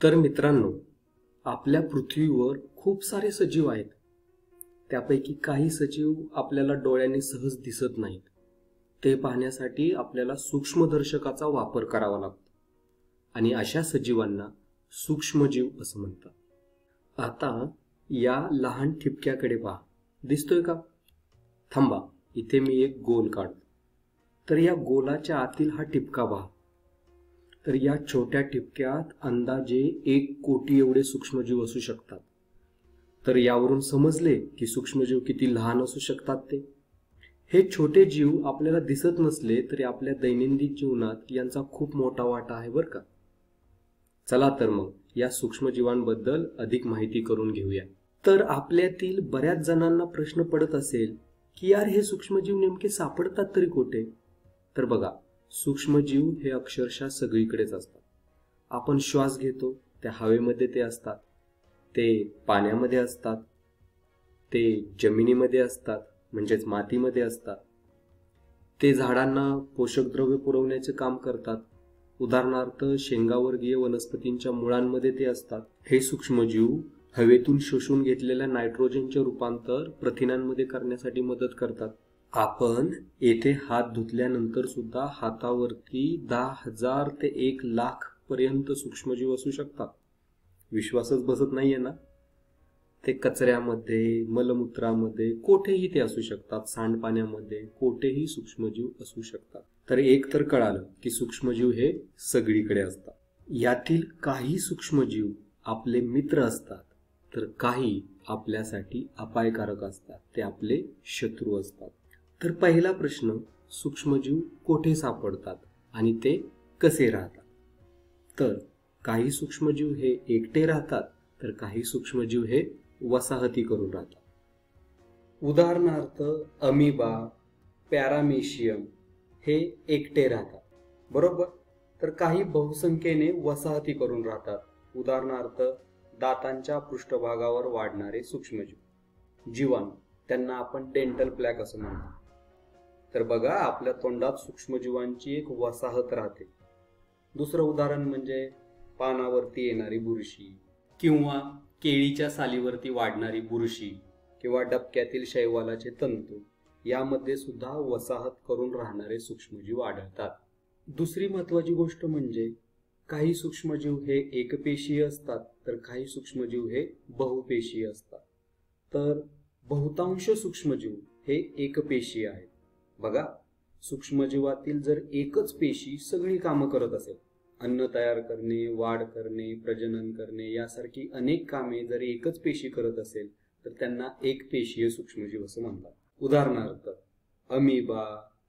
तर मित्रांनो, आपल्या पृथ्वीवर खूप सारे सजीव आहेत. त्यापैकी काही सजीव आपल्याला डोळ्याने सहज दिसत नाहीत. ते पाहण्यासाठी आपल्याला सूक्ष्मदर्शकाचा वापर करावा लागतो आणि अशा सजीवांना सूक्ष्मजीव असं म्हणतात. आता या लहान ठिपक्याकडे पहा. दिसतोय का? थांबा, इथे मी एक गोल काढतो. तर या गोलाच्या आतील हा ठिपका पहा. तर या छोट्या ठिपक्यात अंदाजे 1 कोटी एवढे सूक्ष्मजीव असू शकतात. तर यावरून समजले की सूक्ष्मजीव किती लहान असू शकतात ते. हे छोटे जीव आपल्याला दिसत नसले तरी आपल्या दैनंदिन जीवनात यांचा खूप मोठा वाटा आहे बरं का. चला तर मग या सूक्ष्मजीवांबद्दल अधिक माहिती करून घेऊया. तर आपल्यातील बऱ्याच जणांना प्रश्न पडत असेल की यार, हे सूक्ष्मजीव नेमके सापडतात तरी कुठे? तर बघा, सूक्ष्मजीव हे अक्षरशः सगळीकडेच असतात. आपण श्वास घेतो त्या हवेमध्ये ते असतात, ते पाण्यामध्ये असतात, ते जमिनीमध्ये असतात म्हणजेच मातीमध्ये असतात, ते झाडांना पोषक द्रव्य पुरवण्याचे काम करतात. उदाहरणार्थ शेंगावर्गीय वनस्पतींच्या मुळांमध्ये ते असतात. हे सूक्ष्मजीव हवेतून शोषून घेतलेल्या नायट्रोजनचे रूपांतर प्रथिनांमध्ये करण्यासाठी मदत करतात. आपण येथे हात धुतल्यानंतर सुद्धा हातावरती 10,000 ते 1,00,000 पर्यंत सूक्ष्मजीव असू शकतात. विश्वासच बसत नाहीये ना? ते कचऱ्यामध्ये, मलमूत्रामध्ये, कोठेही ते असू शकतात. सांडपाण्यामध्ये कोठेही सूक्ष्मजीव असू शकतात. तर एक तर कळालं की सूक्ष्मजीव हे सगळीकडे असतात. यातील काही सूक्ष्मजीव आपले मित्र असतात, तर काही आपल्यासाठी अपायकारक असतात, ते आपले शत्रू असतात. तर पहिला प्रश्न, सूक्ष्मजीव कोठे सापडतात आणि ते कसे राहतात? तर काही सूक्ष्मजीव हे एकटे राहतात, तर काही सूक्ष्मजीव हे वसाहती करून राहतात. उदाहरणार्थ अमिबा, पॅरामेशियम हे एकटे राहतात, बरोबर. तर काही बहुसंख्येने वसाहती करून राहतात. उदाहरणार्थ दातांच्या पृष्ठभागावर वाढणारे सूक्ष्मजीव, जीवाणू, त्यांना आपण डेंटल प्लॅक असं म्हणतो. तर बघा, आपल्या तोंडात सूक्ष्मजीवांची एक वसाहत राहते. दुसरं उदाहरण म्हणजे पानावरती येणारी बुरशी किंवा केळीच्या सालीवरती वाढणारी बुरशी किंवा डबक्यातील शैवालाचे तंतू, यामध्ये सुद्धा वसाहत करून राहणारे सूक्ष्मजीव आढळतात. दुसरी महत्वाची गोष्ट म्हणजे काही सूक्ष्मजीव हे एकपेशीय असतात, तर काही सूक्ष्मजीव हे बहुपेशीय असतात. तर बहुतांश सूक्ष्मजीव हे एकपेशीय आहेत. बघा, सूक्ष्मजीवातील जर एकच पेशी सगळी कामं करत असेल, अन्न तयार करणे, वाढ करणे, प्रजनन करणे यासारखी अनेक कामे जर एकच पेशी करत असेल, तर त्यांना एकपेशीय सूक्ष्मजीव असं म्हणतात. उदाहरणार्थ अमिबा,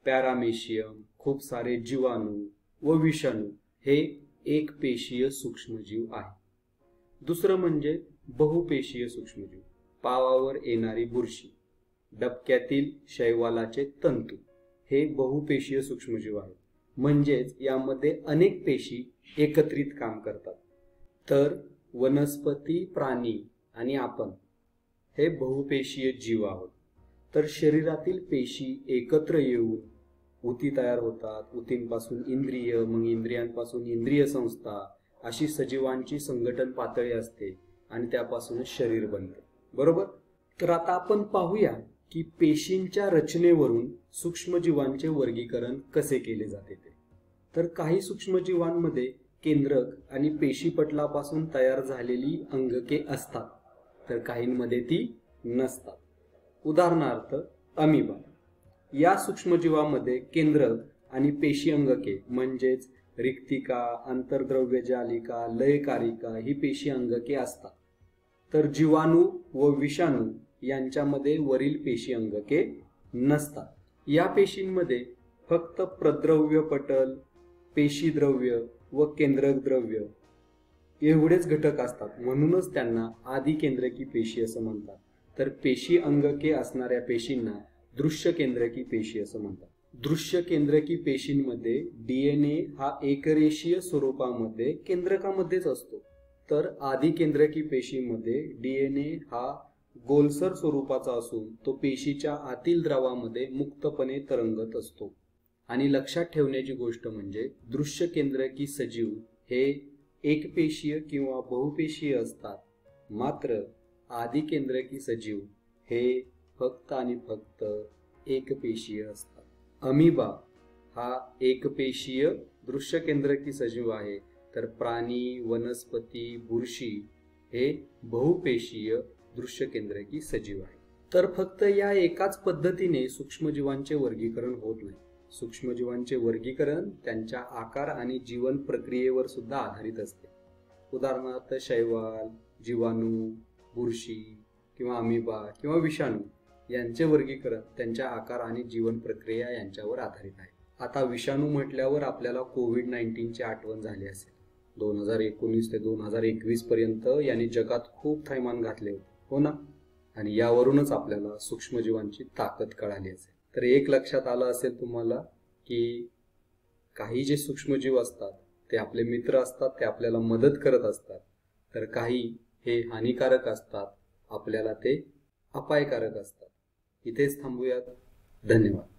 पॅरामेशियम, खूप सारे जीवाणू व विषाणू हे एकपेशीय सूक्ष्मजीव आहे. दुसरं म्हणजे बहुपेशीय सूक्ष्मजीव, पावावर येणारी बुरशी, डबक्यातील शैवालाचे तंतू हे बहुपेशीय सूक्ष्मजीव आहेत. म्हणजेच यामध्ये अनेक पेशी एकत्रित काम करतात. तर वनस्पती, प्राणी आणि आपण हे बहुपेशीय जीव आहोत. तर शरीरातील पेशी एकत्र येऊन ऊती तयार होतात. ऊतींपासून इंद्रिय, मग इंद्रियांपासून इंद्रिय संस्था, अशी सजीवांची संघटन पातळी असते आणि त्यापासूनच शरीर बनते, बरोबर. तर आता आपण पाहूया की पेशींच्या रचनेवरून सूक्ष्मजीवांचे वर्गीकरण कसे केले जाते ते. तर काही सूक्ष्मजीवांमध्ये केंद्रक आणि पेशीपटलापासून तयार झालेली अंगके असतात, तर काहींमध्ये ती नसतात. उदाहरणार्थ अमिबा या सूक्ष्मजीवामध्ये केंद्रक आणि पेशी अंगके म्हणजेच रिक्तिका, आंतरद्रव्य जालिका, लयकारिका ही पेशी अंगके असतात. तर जीवाणू व विषाणू यांच्यामध्ये वरील पेशी अंगके नसतात. या पेशींमध्ये फक्त प्रद्रव्य पटल, पेशीद्रव्य व केंद्रक द्रव्य एवढेच घटक असतात. म्हणूनच त्यांना आदिकेंद्रकी पेशी असं म्हणतात. तर पेशी अंगके असणाऱ्या पेशींना दृश्य केंद्रकी पेशी असं म्हणतात. दृश्य केंद्रकी पेशींमध्ये डीएनए हा एकरेषीय स्वरूपामध्ये केंद्रकामध्येच असतो. तर आदिकेंद्रकी पेशीमध्ये डीएनए हा गोलसर स्वरूपाचा असून तो पेशीच्या आतील द्रवामध्ये मुक्तपणे तरंगत असतो. आणि लक्षात ठेवण्याची गोष्ट म्हणजे दृश्य केंद्रकी सजीव हे एकपेशीय किंवा बहुपेशीय असतात, मात्र आदिकेंद्रकी सजीव हे फक्त आणि फक्त एकपेशीय असतात. अमिबा हा एकपेशीय दृश्यकेंद्रकी सजीव आहे, तर प्राणी, वनस्पती, बुरशी हे बहुपेशीय दृश्यकेंद्रकी सजीव आहे. तर फक्त या एकाच पद्धतीने सूक्ष्मजीवांचे वर्गीकरण होत नाही. सूक्ष्मजीवांचे वर्गीकरण त्यांच्या आकार आणि जीवन प्रक्रियेवर सुद्धा आधारित असते. उदाहरणार्थ शैवाल, जीवाणू, बुरशी किंवा अमिबा किंवा विषाणू यांचे वर्गीकरण त्यांच्या आकार आणि जीवन प्रक्रिया यांच्यावर आधारित आहे. आता विषाणू म्हटल्यावर आपल्याला कोविड-19ची आठवण झाली असेल. 2019 ते 2021 पर्यंत यांनी जगात खूप थैमान घातले होते, हो ना? आणि यावरूनच आपल्याला सूक्ष्मजीवांची ताकद कळाली असेल. तर एक लक्षात आलं असेल तुम्हाला की काही जे सूक्ष्मजीव असतात ते आपले मित्र असतात, ते आपल्याला मदत करत असतात, तर काही हे हानिकारक असतात, आपल्याला ते अपायकारक असतात. इथेच थांबूयात. धन्यवाद.